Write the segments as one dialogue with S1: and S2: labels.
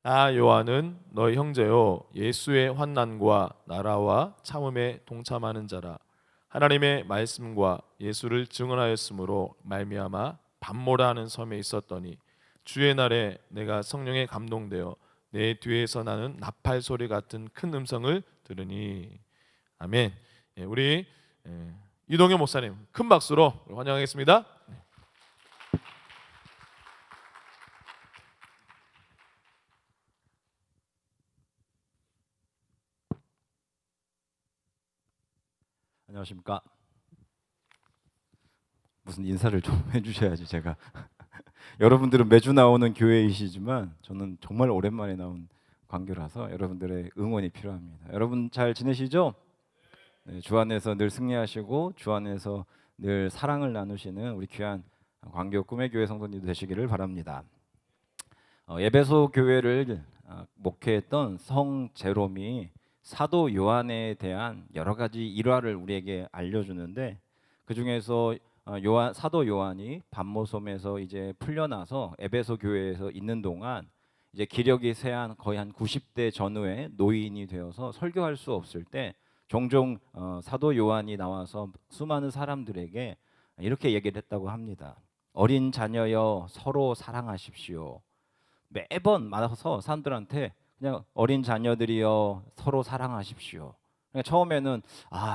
S1: 나 요한은 너희 형제요 예수의 환난과 나라와 참음에 동참하는 자라. 하나님의 말씀과 예수를 증언하였으므로 말미암아 밤모라 하는 섬에 있었더니 주의 날에 내가 성령에 감동되어 내 뒤에서 나는 나팔 소리 같은 큰 음성을 들으니. 아멘. 우리 이동현 목사님 큰 박수로 환영하겠습니다.
S2: 안녕하십니까. 무슨 인사를 좀 해주셔야지 제가. 여러분들은 매주 나오는 교회이시지만 저는 정말 오랜만에 나온 광교라서 여러분들의 응원이 필요합니다. 여러분 잘 지내시죠? 네, 주 안에서 늘 승리하시고 주 안에서 늘 사랑을 나누시는 우리 귀한 광교 꿈의 교회 성도님들 되시기를 바랍니다. 에베소 교회를 목회했던 성 제롬이 사도 요한에 대한 여러 가지 일화를 우리에게 알려주는데, 그 중에서 사도 요한이 밤모섬에서 이제 풀려나서 에베소 교회에서 있는 동안 이제 기력이 쇠한 거의 한 90대 전후의 노인이 되어서 설교할 수 없을 때 종종 사도 요한이 나와서 수많은 사람들에게 이렇게 얘기를 했다고 합니다. 어린 자녀여 서로 사랑하십시오. 매번 말아서 사람들한테 그냥 어린 자녀들이여 서로 사랑하십시오. 그러니까 처음에는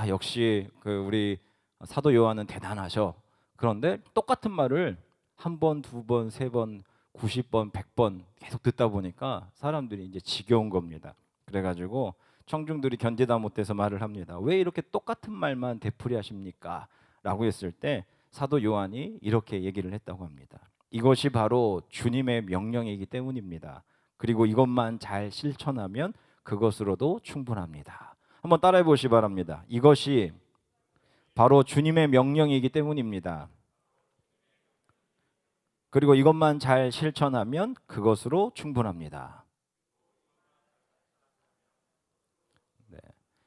S2: 역시 우리 사도 요한은 대단하셔. 그런데 똑같은 말을 한 번, 두 번, 세 번, 90번, 100번 계속 듣다 보니까 사람들이 이제 지겨운 겁니다. 그래가지고 청중들이 견디다 못해서 말을 합니다. 왜 이렇게 똑같은 말만 되풀이하십니까? 라고 했을 때 사도 요한이 이렇게 얘기를 했다고 합니다. 이것이 바로 주님의 명령이기 때문입니다. 그리고 이것만 잘 실천하면 그것으로도 충분합니다. 한번 따라해 보시기 바랍니다. 이것이 바로 주님의 명령이기 때문입니다. 그리고 이것만 잘 실천하면 그것으로 충분합니다. 네.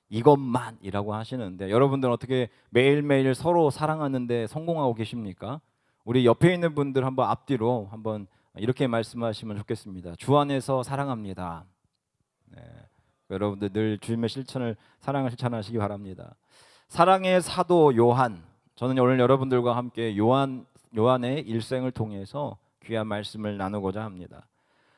S2: 이것만이라고 하시는데 여러분들은 어떻게 매일매일 서로 사랑하는데 성공하고 계십니까? 우리 옆에 있는 분들 한번 앞뒤로 한번 이렇게 말씀하시면 좋겠습니다. 주 안에서 사랑합니다. 네. 여러분들 늘 주님의 사랑을 실천하시기 바랍니다. 사랑의 사도 요한, 저는 오늘 여러분들과 함께 요한의 일생을 통해서 귀한 말씀을 나누고자 합니다.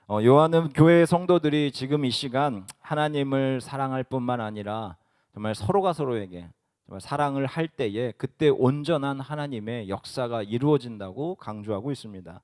S2: 요한은 교회 성도들이 지금 이 시간 하나님을 사랑할 뿐만 아니라 정말 서로가 서로에게 정말 사랑을 할 때에 그때 온전한 하나님의 역사가 이루어진다고 강조하고 있습니다.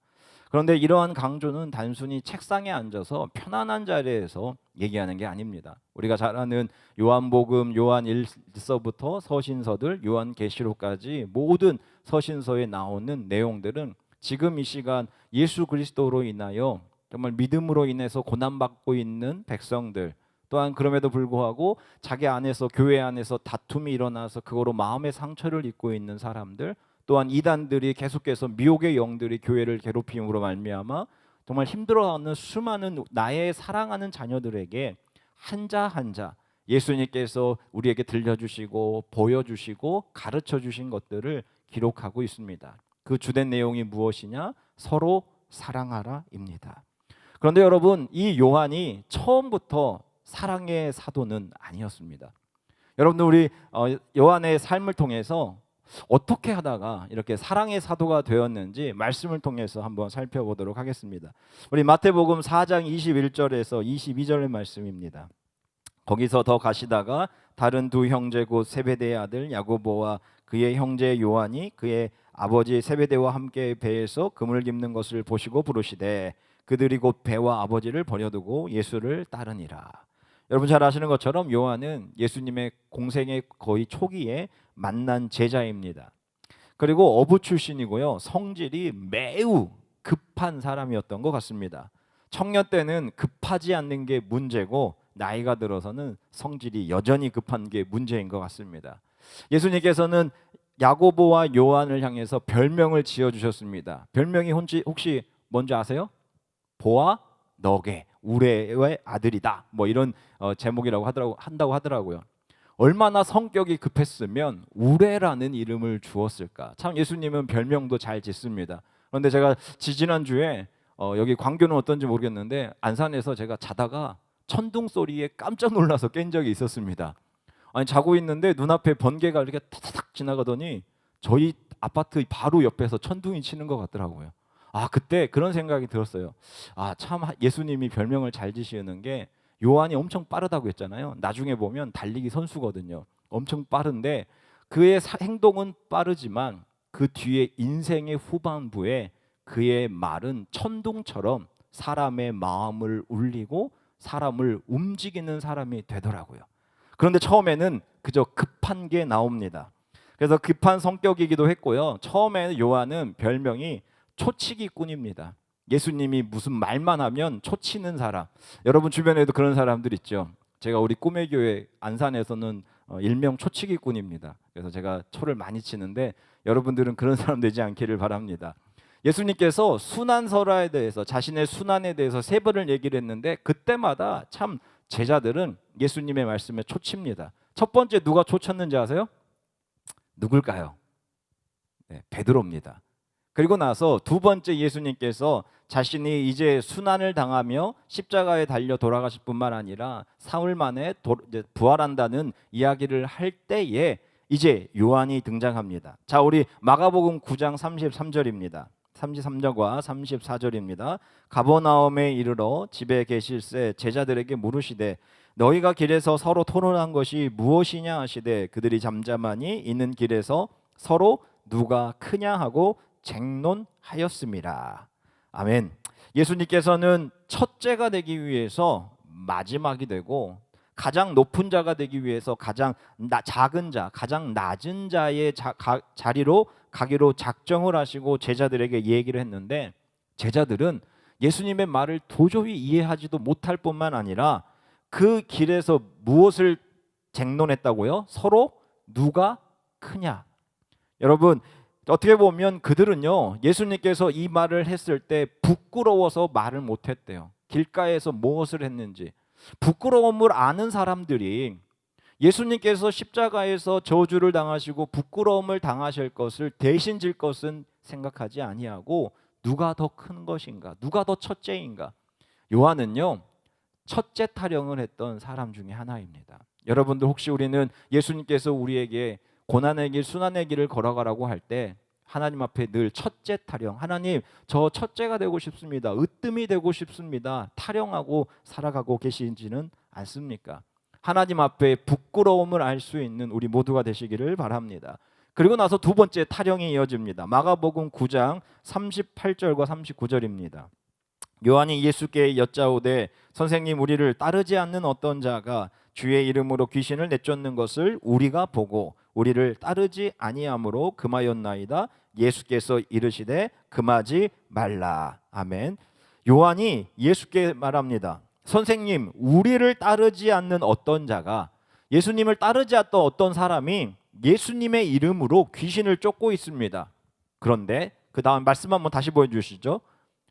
S2: 그런데 이러한 강조는 단순히 책상에 앉아서 편안한 자리에서 얘기하는 게 아닙니다. 우리가 잘 아는 요한복음, 요한 1서부터 서신서들, 요한계시록까지 모든 서신서에 나오는 내용들은 지금 이 시간 예수 그리스도로 인하여 정말 믿음으로 인해서 고난받고 있는 백성들, 또한 그럼에도 불구하고 자기 안에서 교회 안에서 다툼이 일어나서 그거로 마음의 상처를 입고 있는 사람들, 또한 이단들이 계속해서 미혹의 영들이 교회를 괴롭힘으로 말미암아 정말 힘들어하는 수많은 나의 사랑하는 자녀들에게 한자 한자 예수님께서 우리에게 들려주시고 보여주시고 가르쳐주신 것들을 기록하고 있습니다. 그 주된 내용이 무엇이냐? 서로 사랑하라입니다. 그런데 여러분, 이 요한이 처음부터 사랑의 사도는 아니었습니다. 여러분들 우리 요한의 삶을 통해서 어떻게 하다가 이렇게 사랑의 사도가 되었는지 말씀을 통해서 한번 살펴보도록 하겠습니다. 우리 마태복음 4장 21절에서 22절의 말씀입니다. 거기서 더 가시다가 다른 두 형제 곧 세베대의 아들 야고보와 그의 형제 요한이 그의 아버지 세베대와 함께 배에서 그물 깁는 것을 보시고 부르시되 그들이 곧 배와 아버지를 버려두고 예수를 따르니라. 여러분 잘 아시는 것처럼 요한은 예수님의 공생의 거의 초기에 만난 제자입니다. 그리고 어부 출신이고요. 성질이 매우 급한 사람이었던 것 같습니다. 청년 때는 급하지 않는 게 문제고 나이가 들어서는 성질이 여전히 급한 게 문제인 것 같습니다. 예수님께서는 야고보와 요한을 향해서 별명을 지어주셨습니다. 별명이 혹시 뭔지 아세요? 보아 너게 우레의 아들이다. 뭐 이런 제목이라고 한다고 하더라고요. 얼마나 성격이 급했으면 우레라는 이름을 주었을까. 참 예수님은 별명도 잘 짓습니다. 그런데 제가 지지난주에 여기 광교는 어떤지 모르겠는데 안산에서 제가 자다가 천둥 소리에 깜짝 놀라서 깬 적이 있었습니다. 아니 자고 있는데 눈앞에 번개가 이렇게 타닥 지나가더니 저희 아파트 바로 옆에서 천둥이 치는 것 같더라고요. 아 그때 그런 생각이 들었어요. 아 참 예수님이 별명을 잘 지시는 게 요한이 엄청 빠르다고 했잖아요. 나중에 보면 달리기 선수거든요. 엄청 빠른데 그의 행동은 빠르지만 그 뒤에 인생의 후반부에 그의 말은 천둥처럼 사람의 마음을 울리고 사람을 움직이는 사람이 되더라고요. 그런데 처음에는 그저 급한 게 나옵니다. 그래서 급한 성격이기도 했고요. 처음에는 요한은 별명이 초치기꾼입니다. 예수님이 무슨 말만 하면 초치는 사람. 여러분 주변에도 그런 사람들 있죠. 제가 우리 꿈의 교회 안산에서는 일명 초치기꾼입니다. 그래서 제가 초를 많이 치는데 여러분들은 그런 사람 되지 않기를 바랍니다. 예수님께서 순환설화에 대해서 자신의 순환에 대해서 3번을 얘기를 했는데 그때마다 참 제자들은 예수님의 말씀에 초칩니다. 첫 번째 누가 초쳤는지 아세요? 누굴까요? 네, 베드로입니다. 그리고 나서 두 번째 예수님께서 자신이 이제 순환을 당하며 십자가에 달려 돌아가실 뿐만 아니라 사흘 만에 부활한다는 이야기를 할 때에 이제 요한이 등장합니다. 자, 우리 마가복음 9장 33절입니다. 33절과 34절입니다. 가버나움에 이르러 집에 계실새 제자들에게 물으시되 너희가 길에서 서로 토론한 것이 무엇이냐 하시되 그들이 잠잠하니 있는 길에서 서로 누가 크냐 하고 쟁론하였습니다. 아멘. 예수님께서는 첫째가 되기 위해서 마지막이 되고 가장 높은 자가 되기 위해서 가장 작은 자, 가장 낮은 자의 자리로 가기로 작정을 하시고 제자들에게 얘기를 했는데 제자들은 예수님의 말을 도저히 이해하지도 못할 뿐만 아니라 그 길에서 무엇을 쟁론했다고요? 서로 누가 크냐. 여러분 어떻게 보면 그들은요 예수님께서 이 말을 했을 때 부끄러워서 말을 못했대요. 길가에서 무엇을 했는지 부끄러움을 아는 사람들이 예수님께서 십자가에서 저주를 당하시고 부끄러움을 당하실 것을 대신 질 것은 생각하지 아니하고 누가 더 큰 것인가, 누가 더 첫째인가. 요한은요 첫째 타령을 했던 사람 중에 하나입니다. 여러분들 혹시 우리는 예수님께서 우리에게 고난의 길, 순환의 길을 걸어가라고 할 때 하나님 앞에 늘 첫째 타령, 하나님 저 첫째가 되고 싶습니다, 으뜸이 되고 싶습니다, 타령하고 살아가고 계시지는 않습니까? 하나님 앞에 부끄러움을 알 수 있는 우리 모두가 되시기를 바랍니다. 그리고 나서 두 번째 타령이 이어집니다. 마가복음 9장 38절과 39절입니다. 요한이 예수께 여짜오되 선생님 우리를 따르지 않는 어떤 자가 주의 이름으로 귀신을 내쫓는 것을 우리가 보고 우리를 따르지 아니함으로 금하였나이다. 예수께서 이르시되 금하지 말라. 아멘. 요한이 예수께 말합니다. 선생님 우리를 따르지 않는 어떤 자가, 예수님을 따르지 않던 어떤 사람이 예수님의 이름으로 귀신을 쫓고 있습니다. 그런데 그 다음 말씀 한번 다시 보여주시죠.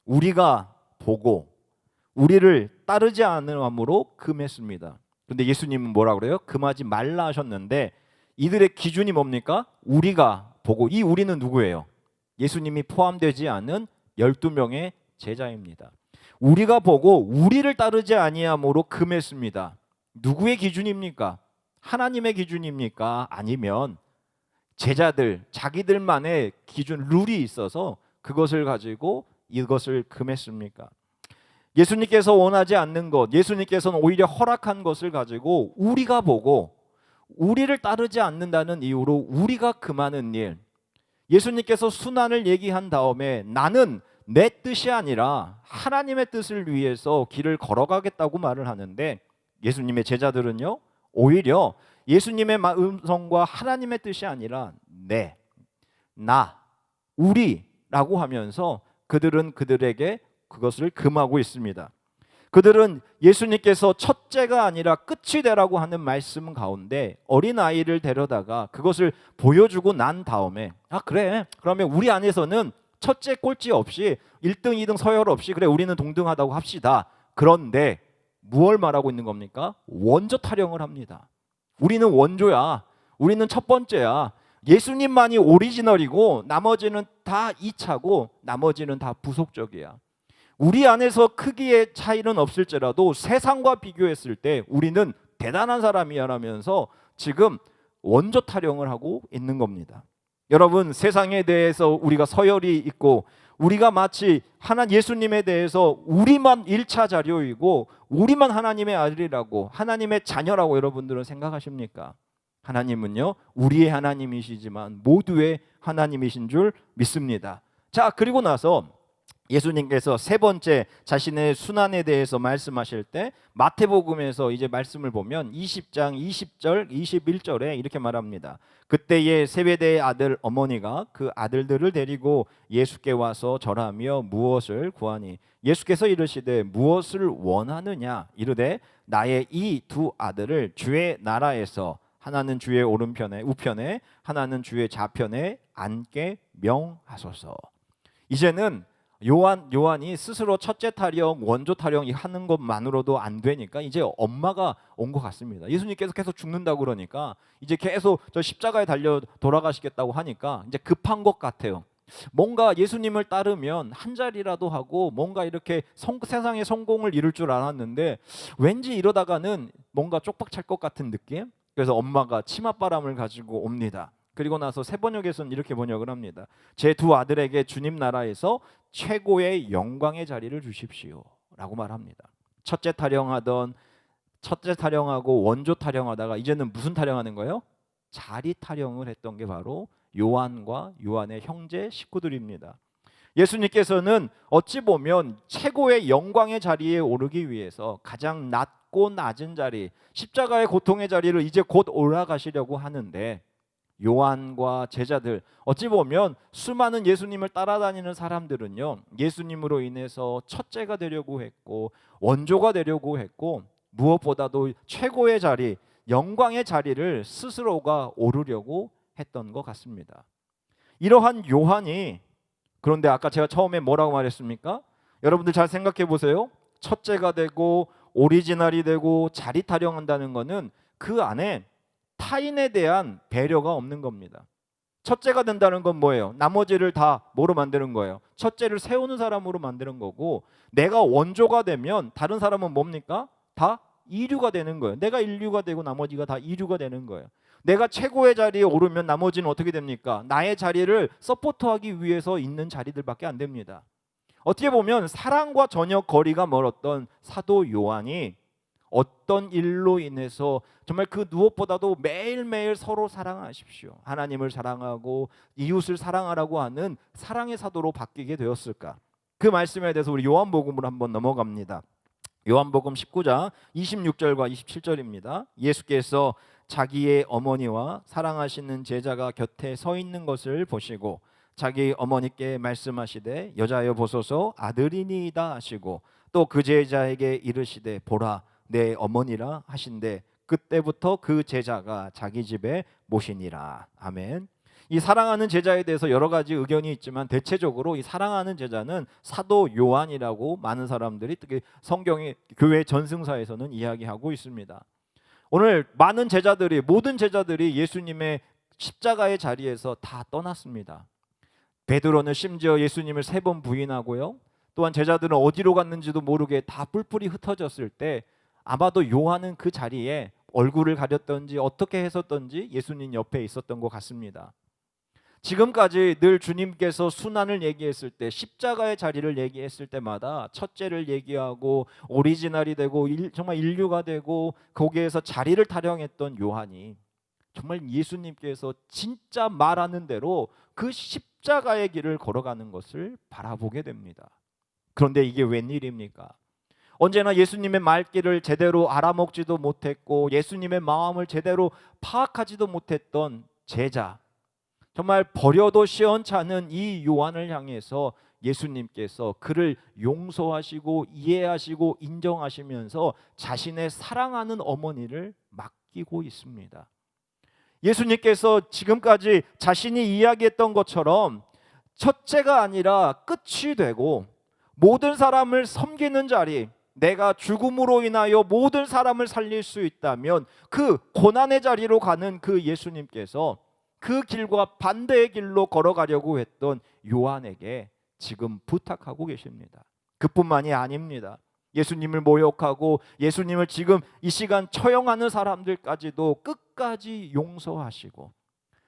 S2: 우리가 보고 우리를 따르지 않음으로 금했습니다. 그런데 예수님은 뭐라 그래요? 금하지 말라 하셨는데 이들의 기준이 뭡니까? 우리가 보고, 이 우리는 누구예요? 예수님이 포함되지 않은 12명의 제자입니다. 우리가 보고 우리를 따르지 아니함으로 금했습니다. 누구의 기준입니까? 하나님의 기준입니까? 아니면 제자들 자기들만의 기준 룰이 있어서 그것을 가지고 이것을 금했습니까? 예수님께서 원하지 않는 것, 예수님께서는 오히려 허락한 것을 가지고 우리가 보고 우리를 따르지 않는다는 이유로 우리가 금하는 일. 예수님께서 순환을 얘기한 다음에 나는 내 뜻이 아니라 하나님의 뜻을 위해서 길을 걸어가겠다고 말을 하는데 예수님의 제자들은요 오히려 예수님의 음성과 하나님의 뜻이 아니라 나, 우리라고 하면서 그들은 그들에게 그것을 금하고 있습니다. 그들은 예수님께서 첫째가 아니라 끝이 되라고 하는 말씀 가운데 어린아이를 데려다가 그것을 보여주고 난 다음에 그래 그러면 우리 안에서는 첫째 꼴찌 없이 1등 2등 서열 없이 그래 우리는 동등하다고 합시다. 그런데 무엇을 말하고 있는 겁니까? 원조 타령을 합니다. 우리는 원조야. 우리는 첫 번째야. 예수님만이 오리지널이고 나머지는 다 2차고 나머지는 다 부속적이야. 우리 안에서 크기의 차이는 없을지라도 세상과 비교했을 때 우리는 대단한 사람이야라면서 지금 원조 타령을 하고 있는 겁니다. 여러분, 세상에 대해서 우리가 서열이 있고 우리가 마치 예수님에 대해서 우리만 1차 자료이고 우리만 하나님의 아들이라고 하나님의 자녀라고 여러분들은 생각하십니까? 하나님은요, 우리의 하나님이시지만 모두의 하나님이신 줄 믿습니다. 자, 그리고 나서 예수님께서 세 번째 자신의 순환에 대해서 말씀하실 때 마태복음에서 이제 말씀을 보면 20장 20절 21절에 이렇게 말합니다. 그때에 세베대의 아들 어머니가 그 아들들을 데리고 예수께 와서 절하며 무엇을 구하니 예수께서 이르시되 무엇을 원하느냐 이르되 나의 이 두 아들을 주의 나라에서 하나는 주의 오른편에 우편에 하나는 주의 좌편에 앉게 명하소서. 이제는 요한이 스스로 첫째 타령, 원조 타령 하는 것만으로도 안 되니까 이제 엄마가 온 것 같습니다. 예수님께서 계속 죽는다고 그러니까 이제 계속 저 십자가에 달려 돌아가시겠다고 하니까 이제 급한 것 같아요. 뭔가 예수님을 따르면 한 자리라도 하고 뭔가 이렇게 세상의 성공을 이룰 줄 알았는데 왠지 이러다가는 뭔가 쪽박 찰 것 같은 느낌? 그래서 엄마가 치맛바람을 가지고 옵니다. 그리고 나서 세 번역에서는 이렇게 번역을 합니다. 제 두 아들에게 주님 나라에서 최고의 영광의 자리를 주십시오 라고 말합니다. 첫째 타령하고 원조 타령하다가 이제는 무슨 타령하는 거예요? 자리 타령을 했던 게 바로 요한과 요한의 형제 식구들입니다. 예수님께서는 어찌 보면 최고의 영광의 자리에 오르기 위해서 가장 낮고 낮은 자리, 십자가의 고통의 자리를 이제 곧 올라가시려고 하는데 요한과 제자들, 어찌 보면 수많은 예수님을 따라다니는 사람들은요, 예수님으로 인해서 첫째가 되려고 했고 원조가 되려고 했고 무엇보다도 최고의 자리, 영광의 자리를 스스로가 오르려고 했던 것 같습니다. 이러한 요한이, 그런데 아까 제가 처음에 뭐라고 말했습니까? 여러분들 잘 생각해 보세요. 첫째가 되고 오리지널이 되고 자리 타령한다는 것은 그 안에 타인에 대한 배려가 없는 겁니다. 첫째가 된다는 건 뭐예요? 나머지를 다 뭐로 만드는 거예요? 첫째를 세우는 사람으로 만드는 거고, 내가 원조가 되면 다른 사람은 뭡니까? 다 이류가 되는 거예요. 내가 인류가 되고 나머지가 다 이류가 되는 거예요. 내가 최고의 자리에 오르면 나머지는 어떻게 됩니까? 나의 자리를 서포트하기 위해서 있는 자리들밖에 안 됩니다. 어떻게 보면 사랑과 전혀 거리가 멀었던 사도 요한이 어떤 일로 인해서 정말 그 무엇보다도 매일매일 서로 사랑하십시오, 하나님을 사랑하고 이웃을 사랑하라고 하는 사랑의 사도로 바뀌게 되었을까? 그 말씀에 대해서 우리 요한복음으로 한번 넘어갑니다. 요한복음 19장 26절과 27절입니다. 예수께서 자기의 어머니와 사랑하시는 제자가 곁에 서 있는 것을 보시고 자기 어머니께 말씀하시되 여자여 보소서 아들이니이다 하시고 또 그 제자에게 이르시되 보라 내 어머니라 하신대 그때부터 그 제자가 자기 집에 모시니라. 아멘. 이 사랑하는 제자에 대해서 여러 가지 의견이 있지만 대체적으로 이 사랑하는 제자는 사도 요한이라고 많은 사람들이 특히 성경의 교회 전승사에서는 이야기하고 있습니다. 오늘 모든 제자들이 예수님의 십자가의 자리에서 다 떠났습니다. 베드로는 심지어 예수님을 3번 부인하고요. 또한 제자들은 어디로 갔는지도 모르게 다 뿔뿔이 흩어졌을 때 아마도 요한은 그 자리에 얼굴을 가렸던지 어떻게 했었던지 예수님 옆에 있었던 것 같습니다. 지금까지 늘 주님께서 순환을 얘기했을 때 십자가의 자리를 얘기했을 때마다 첫째를 얘기하고 오리지널이 되고 정말 인류가 되고 거기에서 자리를 타령했던 요한이 정말 예수님께서 진짜 말하는 대로 그 십자가의 길을 걸어가는 것을 바라보게 됩니다. 그런데 이게 웬일입니까? 언제나 예수님의 말귀를 제대로 알아먹지도 못했고 예수님의 마음을 제대로 파악하지도 못했던 제자, 정말 버려도 시원찮은 이 요한을 향해서 예수님께서 그를 용서하시고 이해하시고 인정하시면서 자신의 사랑하는 어머니를 맡기고 있습니다. 예수님께서 지금까지 자신이 이야기했던 것처럼 첫째가 아니라 끝이 되고 모든 사람을 섬기는 자리, 내가 죽음으로 인하여 모든 사람을 살릴 수 있다면 그 고난의 자리로 가는 그 예수님께서 그 길과 반대의 길로 걸어가려고 했던 요한에게 지금 부탁하고 계십니다. 그뿐만이 아닙니다. 예수님을 모욕하고 예수님을 지금 이 시간 처형하는 사람들까지도 끝까지 용서하시고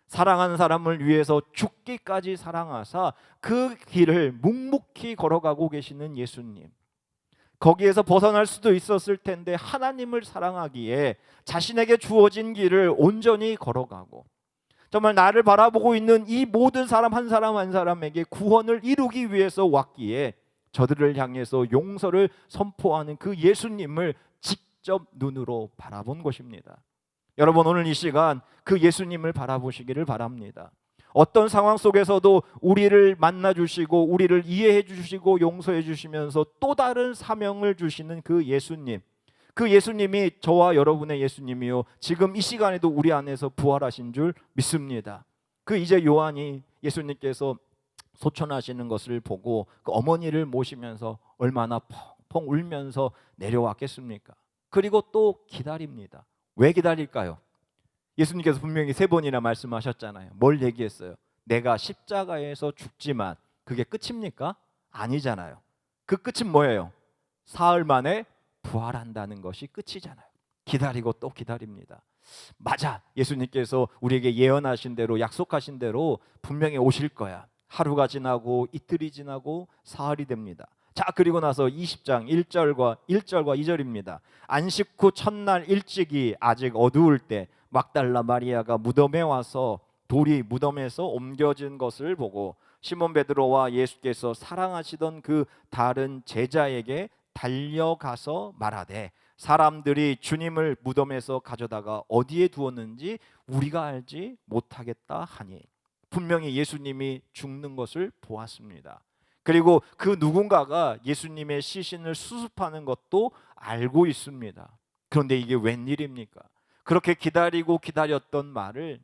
S2: 사랑하는 사람을 위해서 죽기까지 사랑하사 그 길을 묵묵히 걸어가고 계시는 예수님, 거기에서 벗어날 수도 있었을 텐데 하나님을 사랑하기에 자신에게 주어진 길을 온전히 걸어가고 정말 나를 바라보고 있는 이 모든 사람 한 사람 한 사람에게 구원을 이루기 위해서 왔기에 저들을 향해서 용서를 선포하는 그 예수님을 직접 눈으로 바라본 것입니다. 여러분, 오늘 이 시간 그 예수님을 바라보시기를 바랍니다. 어떤 상황 속에서도 우리를 만나주시고 우리를 이해해 주시고 용서해 주시면서 또 다른 사명을 주시는 그 예수님, 그 예수님이 저와 여러분의 예수님이요, 지금 이 시간에도 우리 안에서 부활하신 줄 믿습니다. 그 이제 요한이 예수님께서 소천하시는 것을 보고 그 어머니를 모시면서 얼마나 펑펑 울면서 내려왔겠습니까? 그리고 또 기다립니다. 왜 기다릴까요? 예수님께서 분명히 3번이나 말씀하셨잖아요. 뭘 얘기했어요? 내가 십자가에서 죽지만 그게 끝입니까? 아니잖아요. 그 끝은 뭐예요? 사흘 만에 부활한다는 것이 끝이잖아요. 기다리고 또 기다립니다. 맞아, 예수님께서 우리에게 예언하신 대로 약속하신 대로 분명히 오실 거야. 하루가 지나고 이틀이 지나고 사흘이 됩니다. 자, 그리고 나서 20장 1절과 2절입니다. 안식 후 첫날 일찍이 아직 어두울 때 막달라 마리아가 무덤에 와서 돌이 무덤에서 옮겨진 것을 보고 시몬 베드로와 예수께서 사랑하시던 그 다른 제자에게 달려가서 말하되 사람들이 주님을 무덤에서 가져다가 어디에 두었는지 우리가 알지 못하겠다 하니, 분명히 예수님이 죽는 것을 보았습니다. 그리고 그 누군가가 예수님의 시신을 수습하는 것도 알고 있습니다. 그런데 이게 웬일입니까? 그렇게 기다리고 기다렸던 말을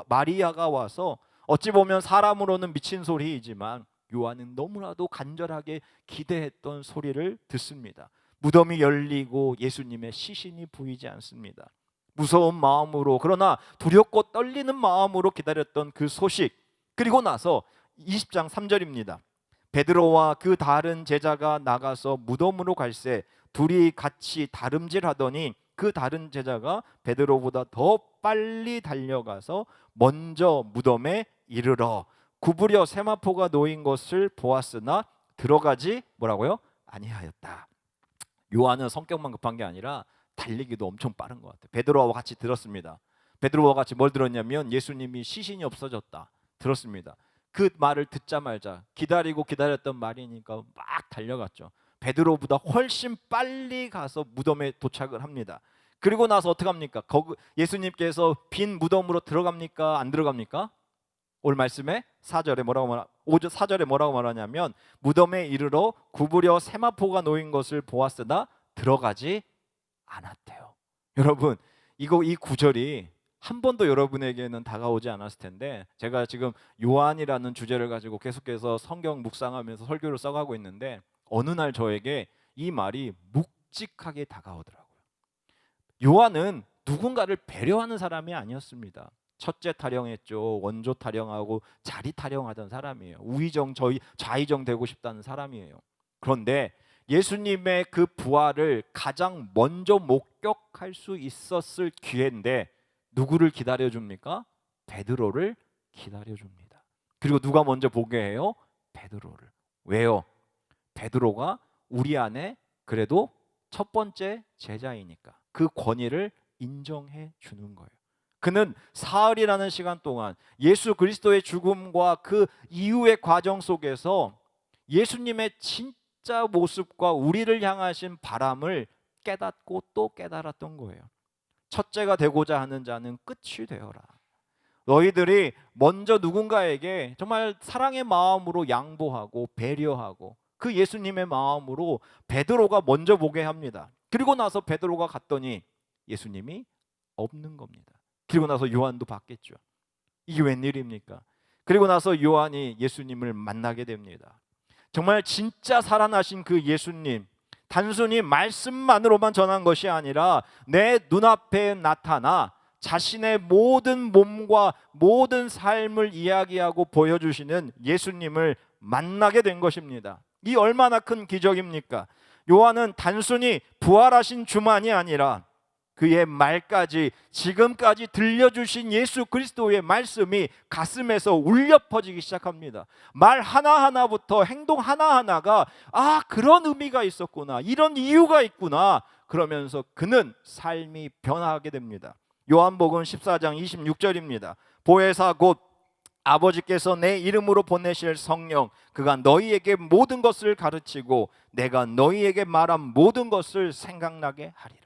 S2: 마리아가 와서, 어찌 보면 사람으로는 미친 소리이지만 요한은 너무나도 간절하게 기대했던 소리를 듣습니다. 무덤이 열리고 예수님의 시신이 보이지 않습니다. 무서운 마음으로, 그러나 두렵고 떨리는 마음으로 기다렸던 그 소식, 그리고 나서 20장 3절입니다. 베드로와 그 다른 제자가 나가서 무덤으로 갈새 둘이 같이 다름질하더니 그 다른 제자가 베드로보다 더 빨리 달려가서 먼저 무덤에 이르러 구부려 세마포가 놓인 것을 보았으나 들어가지 뭐라고요? 아니하였다. 요한은 성격만 급한 게 아니라 달리기도 엄청 빠른 것 같아요. 베드로와 같이 들었습니다. 베드로와 같이 뭘 들었냐면 예수님이 시신이 없어졌다 들었습니다. 그 말을 듣자마자 기다리고 기다렸던 말이니까 막 달려갔죠. 베드로보다 훨씬 빨리 가서 무덤에 도착을 합니다. 그리고 나서 어떻게 합니까? 예수님께서 빈 무덤으로 들어갑니까? 안 들어갑니까? 오늘 말씀에 4절에 뭐라고 말하냐면 무덤에 이르러 구부려 세마포가 놓인 것을 보았으나 들어가지 않았대요. 여러분, 이 구절이 한 번도 여러분에게는 다가오지 않았을 텐데, 제가 지금 요한이라는 주제를 가지고 계속해서 성경 묵상하면서 설교를 써가고 있는데 어느 날 저에게 이 말이 묵직하게 다가오더라고요. 요한은 누군가를 배려하는 사람이 아니었습니다. 첫째 타령했죠. 원조 타령하고 자리 타령하던 사람이에요. 우의정 좌의정 되고 싶다는 사람이에요. 그런데 예수님의 그 부활을 가장 먼저 목격할 수 있었을 기회인데 누구를 기다려줍니까? 베드로를 기다려줍니다. 그리고 누가 먼저 보게 해요? 베드로를. 왜요? 베드로가 우리 안에 그래도 첫 번째 제자이니까 그 권위를 인정해 주는 거예요. 그는 사흘이라는 시간 동안 예수 그리스도의 죽음과 그 이후의 과정 속에서 예수님의 진짜 모습과 우리를 향하신 바람을 깨닫고 또 깨달았던 거예요. 첫째가 되고자 하는 자는 끝이 되어라. 너희들이 먼저 누군가에게 정말 사랑의 마음으로 양보하고 배려하고 그 예수님의 마음으로 베드로가 먼저 보게 합니다. 그리고 나서 베드로가 갔더니 예수님이 없는 겁니다. 그리고 나서 요한도 봤겠죠. 이게 웬일입니까? 그리고 나서 요한이 예수님을 만나게 됩니다. 정말 진짜 살아나신 그 예수님, 단순히 말씀만으로만 전한 것이 아니라 내 눈앞에 나타나 자신의 모든 몸과 모든 삶을 이야기하고 보여주시는 예수님을 만나게 된 것입니다. 이 얼마나 큰 기적입니까? 요한은 단순히 부활하신 주만이 아니라 그의 말까지, 지금까지 들려주신 예수 그리스도의 말씀이 가슴에서 울려 퍼지기 시작합니다. 말 하나하나부터 행동 하나하나가 그런 의미가 있었구나, 이런 이유가 있구나, 그러면서 그는 삶이 변화하게 됩니다. 요한복음 14장 26절입니다. 보혜사 곧 아버지께서 내 이름으로 보내실 성령, 그가 너희에게 모든 것을 가르치고 내가 너희에게 말한 모든 것을 생각나게 하리라.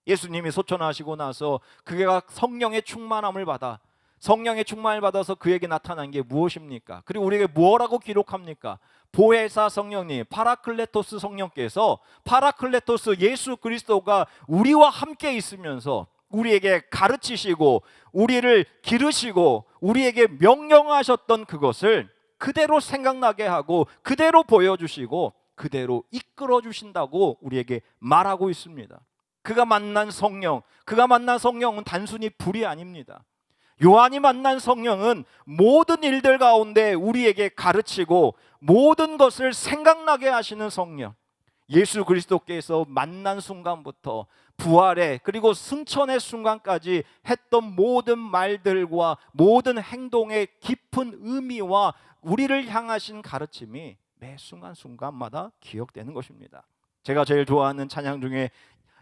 S2: 예수님이 소천하시고 나서 그가 성령의 충만함을 받아, 성령의 충만을 받아서 그에게 나타난 게 무엇입니까? 그리고 우리에게 무엇라고 기록합니까? 보혜사 성령님, 파라클레토스 성령께서, 파라클레토스 예수 그리스도가 우리와 함께 있으면서 우리에게 가르치시고 우리를 기르시고 우리에게 명령하셨던 그것을 그대로 생각나게 하고 그대로 보여주시고 그대로 이끌어 주신다고 우리에게 말하고 있습니다. 그가 만난 성령, 그가 만난 성령은 단순히 불이 아닙니다. 요한이 만난 성령은 모든 일들 가운데 우리에게 가르치고 모든 것을 생각나게 하시는 성령. 예수 그리스도께서 만난 순간부터 부활의 그리고 승천의 순간까지 했던 모든 말들과 모든 행동의 깊은 의미와 우리를 향하신 가르침이 매 순간순간마다 기억되는 것입니다. 제가 제일 좋아하는 찬양 중에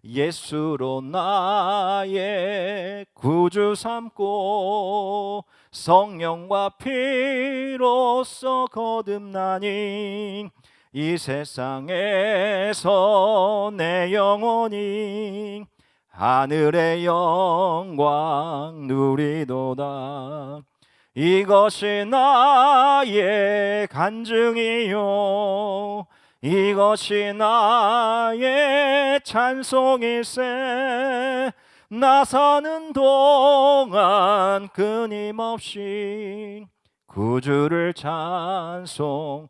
S2: 예수로 나의 구주 삼고 성령과 피로써 거듭나니 이 세상에서 내 영혼이 하늘의 영광 누리도다. 이것이 나의 간증이요 이것이 나의 찬송일세. 나 사는 동안 끊임없이 구주를 찬송하리로다.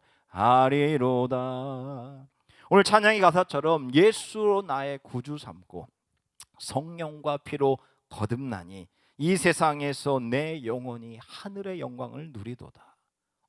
S2: 오늘 찬양의 가사처럼 예수로 나의 구주 삼고 성령과 피로 거듭나니 이 세상에서 내 영혼이 하늘의 영광을 누리도다.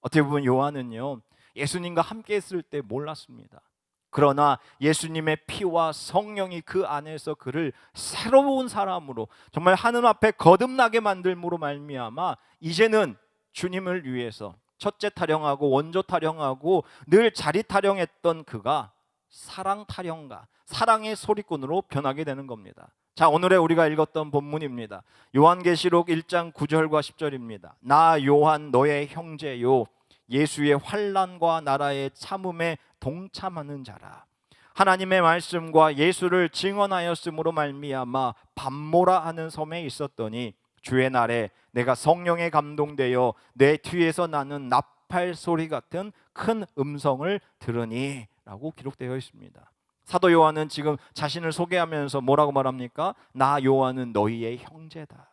S2: 어떻게 보면 요한은요, 예수님과 함께 했을 때 몰랐습니다. 그러나 예수님의 피와 성령이 그 안에서 그를 새로운 사람으로 정말 하늘 앞에 거듭나게 만들므로 말미암아 이제는 주님을 위해서 첫째 타령하고 원조 타령하고 늘 자리 타령했던 그가 사랑 타령가, 사랑의 소리꾼으로 변하게 되는 겁니다. 자, 오늘의 우리가 읽었던 본문입니다. 요한계시록 1장 9절과 10절입니다. 나 요한 너의 형제요 예수의 환난과 나라의 참음에 동참하는 자라. 하나님의 말씀과 예수를 증언하였으므로 말미암아 밤모라 하는 섬에 있었더니 주의 날에 내가 성령에 감동되어 내 뒤에서 나는 나팔 소리 같은 큰 음성을 들으니 라고 기록되어 있습니다. 사도 요한은 지금 자신을 소개하면서 뭐라고 말합니까? 나 요한은 너희의 형제다.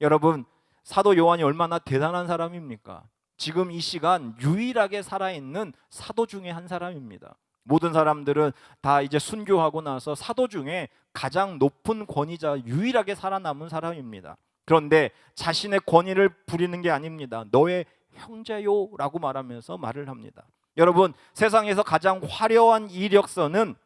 S2: 여러분, 사도 요한이 얼마나 대단한 사람입니까? 지금 이 시간 유일하게 살아있는 사도 중에 한 사람입니다. 모든 사람들은 다 이제 순교하고 나서 사도 중에 가장 높은 권위자, 유일하게 살아남은 사람입니다. 그런데 자신의 권위를 부리는 게 아닙니다. 너의 형제요 라고 말하면서 말을 합니다. 여러분, 세상에서 가장 화려한 이력서는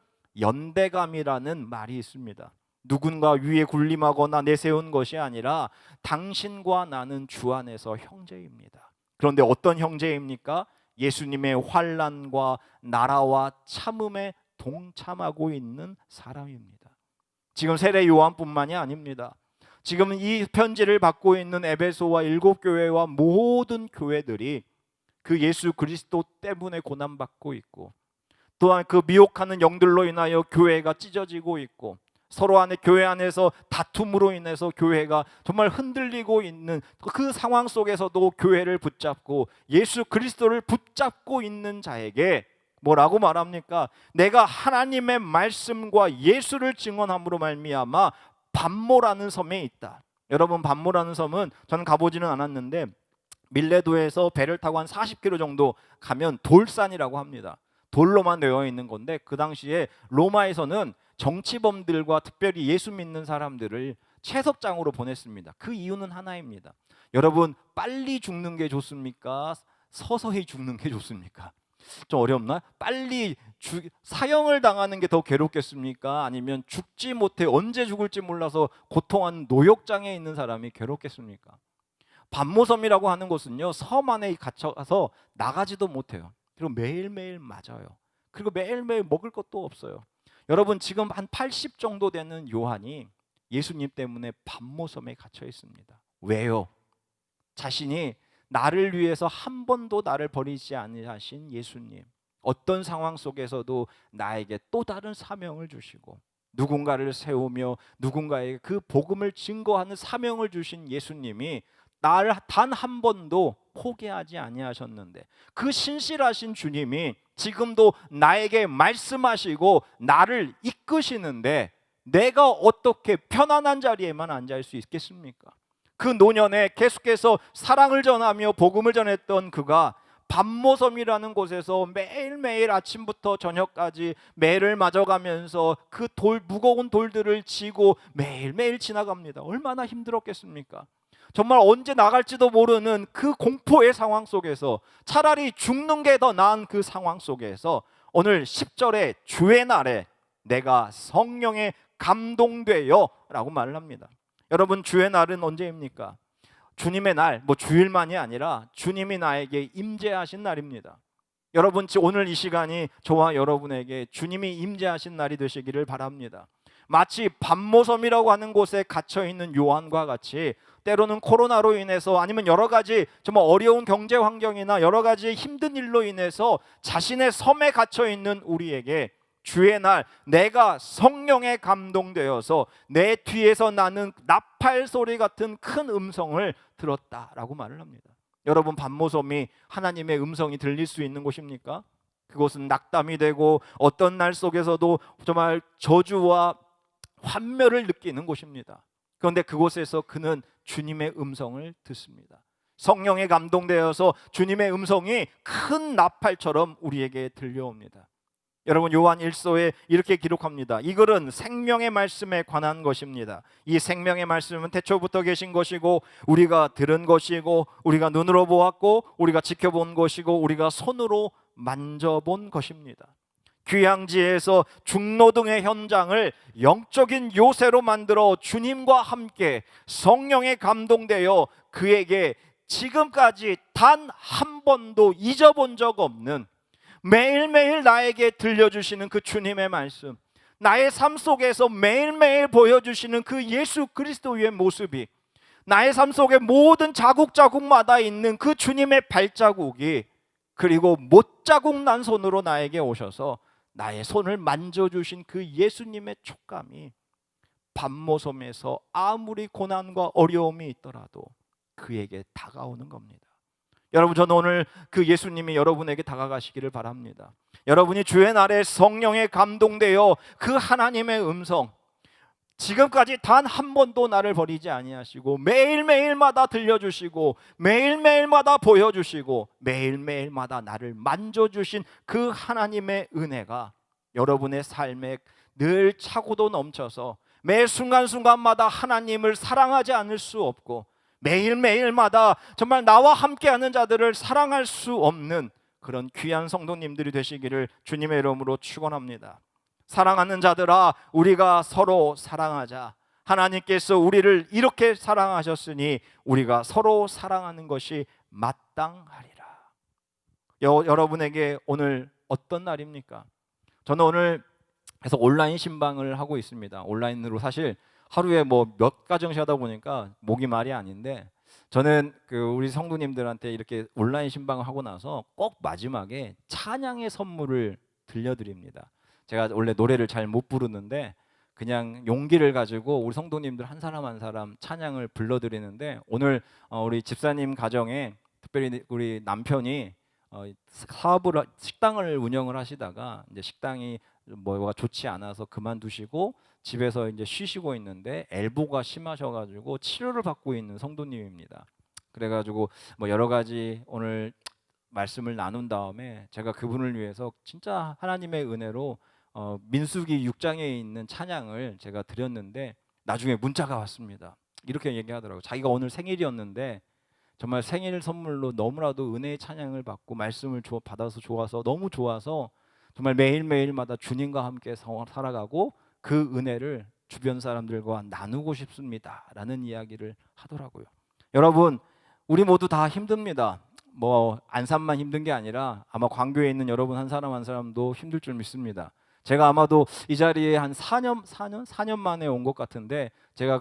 S2: 연대감이라는 말이 있습니다. 누군가 위에 군림하거나 내세운 것이 아니라 당신과 나는 주 안에서 형제입니다. 그런데 어떤 형제입니까? 예수님의 환난과 나라와 참음에 동참하고 있는 사람입니다. 지금 세례 요한뿐만이 아닙니다. 지금 이 편지를 받고 있는 에베소와 7교회와 모든 교회들이 그 예수 그리스도 때문에 고난받고 있고 또한 그 미혹하는 영들로 인하여 교회가 찢어지고 있고 서로 안에 교회 안에서 다툼으로 인해서 교회가 정말 흔들리고 있는 그 상황 속에서도 교회를 붙잡고 예수 그리스도를 붙잡고 있는 자에게 뭐라고 말합니까? 내가 하나님의 말씀과 예수를 증언함으로 말미암아 밤모라는 섬에 있다. 여러분, 밤모라는 섬은 저는 가보지는 않았는데 밀레도에서 배를 타고 한 40km 정도 가면 돌산이라고 합니다. 돌로만 되어 있는 건데 그 당시에 로마에서는 정치범들과 특별히 예수 믿는 사람들을 채석장으로 보냈습니다. 그 이유는 하나입니다. 여러분, 빨리 죽는 게 좋습니까? 서서히 죽는 게 좋습니까? 좀 어렵나? 빨리 사형을 당하는 게 더 괴롭겠습니까? 아니면 죽지 못해 언제 죽을지 몰라서 고통하는 노역장에 있는 사람이 괴롭겠습니까? 반모섬이라고 하는 곳은요, 섬 안에 갇혀서 나가지도 못해요. 그리고 매일매일 맞아요. 그리고 매일매일 먹을 것도 없어요. 여러분, 지금 한 80 정도 되는 요한이 예수님 때문에 반모섬에 갇혀 있습니다. 왜요? 자신이 나를 위해서 한 번도 나를 버리지 아니하신 예수님, 어떤 상황 속에서도 나에게 또 다른 사명을 주시고 누군가를 세우며 누군가에게 그 복음을 증거하는 사명을 주신 예수님이 나를 단 한 번도 포기하지 아니하셨는데, 그 신실하신 주님이 지금도 나에게 말씀하시고 나를 이끄시는데 내가 어떻게 편안한 자리에만 앉아 있을 수 있겠습니까? 그 노년에 계속해서 사랑을 전하며 복음을 전했던 그가 반모섬이라는 곳에서 매일매일 아침부터 저녁까지 매를 맞아가면서 그 무거운 돌들을 지고 매일매일 지나갑니다. 얼마나 힘들었겠습니까? 정말 언제 나갈지도 모르는 그 공포의 상황 속에서 차라리 죽는 게 더 나은 그 상황 속에서 오늘 10절에 주의 날에 내가 성령에 감동되어 라고 말을 합니다. 여러분, 주의 날은 언제입니까? 주님의 날, 주일만이 아니라 주님이 나에게 임재하신 날입니다. 여러분, 오늘 이 시간이 저와 여러분에게 주님이 임재하신 날이 되시기를 바랍니다. 마치 반모섬이라고 하는 곳에 갇혀 있는 요한과 같이 때로는 코로나로 인해서 아니면 여러 가지 정말 어려운 경제 환경이나 여러 가지 힘든 일로 인해서 자신의 섬에 갇혀 있는 우리에게 주의 날 내가 성령에 감동되어서 내 뒤에서 나는 나팔 소리 같은 큰 음성을 들었다라고 말을 합니다. 여러분, 반모섬이 하나님의 음성이 들릴 수 있는 곳입니까? 그곳은 낙담이 되고 어떤 날 속에서도 정말 저주와 환멸을 느끼는 곳입니다. 그런데 그곳에서 그는 주님의 음성을 듣습니다. 성령에 감동되어서 주님의 음성이 큰 나팔처럼 우리에게 들려옵니다. 여러분, 요한 1서에 이렇게 기록합니다. 이 글은 생명의 말씀에 관한 것입니다. 이 생명의 말씀은 태초부터 계신 것이고 우리가 들은 것이고 우리가 눈으로 보았고 우리가 지켜본 것이고 우리가 손으로 만져본 것입니다. 귀향지에서 중노동의 현장을 영적인 요새로 만들어 주님과 함께 성령에 감동되어 그에게 지금까지 단 한 번도 잊어본 적 없는 매일매일 나에게 들려주시는 그 주님의 말씀, 나의 삶 속에서 매일매일 보여주시는 그 예수 그리스도의 모습이 나의 삶 속에 모든 자국자국마다 있는 그 주님의 발자국이, 그리고 못자국 난 손으로 나에게 오셔서 나의 손을 만져주신 그 예수님의 촉감이 반모섬에서 아무리 고난과 어려움이 있더라도 그에게 다가오는 겁니다. 여러분, 저는 오늘 그 예수님이 여러분에게 다가가시기를 바랍니다. 여러분이 주의 날에 성령에 감동되어 그 하나님의 음성, 지금까지 단 한 번도 나를 버리지 아니하시고 매일매일마다 들려주시고 매일매일마다 보여주시고 매일매일마다 나를 만져주신 그 하나님의 은혜가 여러분의 삶에 늘 차고도 넘쳐서 매 순간순간마다 하나님을 사랑하지 않을 수 없고 매일매일마다 정말 나와 함께하는 자들을 사랑할 수 없는 그런 귀한 성도님들이 되시기를 주님의 이름으로 축원합니다. 사랑하는 자들아, 우리가 서로 사랑하자. 하나님께서 우리를 이렇게 사랑하셨으니 우리가 서로 사랑하는 것이 마땅하리라. 여러분에게 오늘 어떤 날입니까? 저는 오늘 그래서 온라인 신방을 하고 있습니다. 온라인으로 사실 하루에 몇 가정씩 하다 보니까 목이 말이 아닌데, 저는 우리 성도님들한테 이렇게 온라인 신방을 하고 나서 꼭 마지막에 찬양의 선물을 들려드립니다. 제가 원래 노래를 잘 못 부르는데 그냥 용기를 가지고 우리 성도님들 한 사람 한 사람 찬양을 불러드리는데, 오늘 우리 집사님 가정에 특별히 우리 남편이 사업을 식당을 운영을 하시다가 이제 식당이 뭐가 좋지 않아서 그만두시고 집에서 이제 쉬시고 있는데 엘보가 심하셔가지고 치료를 받고 있는 성도님입니다. 그래가지고 여러 가지 오늘 말씀을 나눈 다음에 제가 그분을 위해서 진짜 하나님의 은혜로 민수기 6장에 있는 찬양을 제가 드렸는데 나중에 문자가 왔습니다. 이렇게 얘기하더라고요. 자기가 오늘 생일이었는데 정말 생일 선물로 너무나도 은혜의 찬양을 받고 말씀을 받아서 좋아서 너무 좋아서 정말 매일매일마다 주님과 함께 살아가고 그 은혜를 주변 사람들과 나누고 싶습니다라는 이야기를 하더라고요. 여러분, 우리 모두 다 힘듭니다. 뭐 안산만 힘든 게 아니라 아마 광교에 있는 여러분 한 사람 한 사람도 힘들 줄 믿습니다. 제가 아마도 이 자리에 한 4년 만에 온 것 같은데, 제가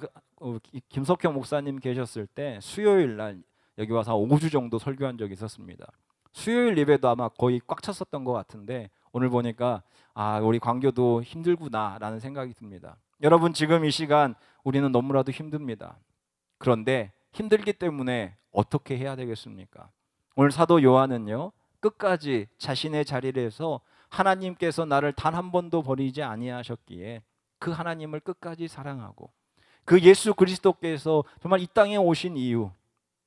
S2: 김석형 목사님 계셨을 때 수요일 날 여기 와서 5주 정도 설교한 적이 있었습니다. 수요일 예배도 아마 거의 꽉 찼었던 것 같은데, 오늘 보니까 우리 광교도 힘들구나라는 생각이 듭니다. 여러분, 지금 이 시간 우리는 너무나도 힘듭니다. 그런데 힘들기 때문에 어떻게 해야 되겠습니까? 오늘 사도 요한은요, 끝까지 자신의 자리에서 하나님께서 나를 단 한 번도 버리지 아니하셨기에 그 하나님을 끝까지 사랑하고, 그 예수 그리스도께서 정말 이 땅에 오신 이유,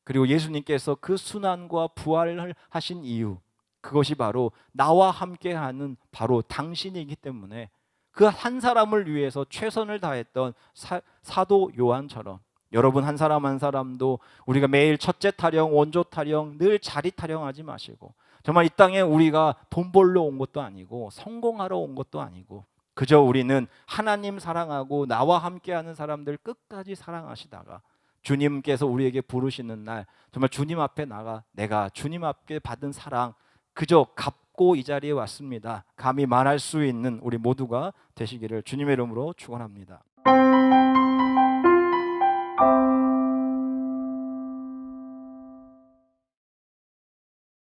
S2: 그리고 예수님께서 그 순환과 부활을 하신 이유, 그것이 바로 나와 함께하는 바로 당신이기 때문에 그 한 사람을 위해서 최선을 다했던 사도 요한처럼 여러분 한 사람 한 사람도 우리가 매일 첫째 타령, 원조 타령, 늘 자리 타령하지 마시고, 정말 이 땅에 우리가 돈 벌러 온 것도 아니고 성공하러 온 것도 아니고, 그저 우리는 하나님 사랑하고 나와 함께하는 사람들 끝까지 사랑하시다가 주님께서 우리에게 부르시는 날 정말 주님 앞에 나가 내가 주님 앞에 받은 사랑 그저 갚고 이 자리에 왔습니다, 감히 말할 수 있는 우리 모두가 되시기를 주님의 이름으로 축원합니다.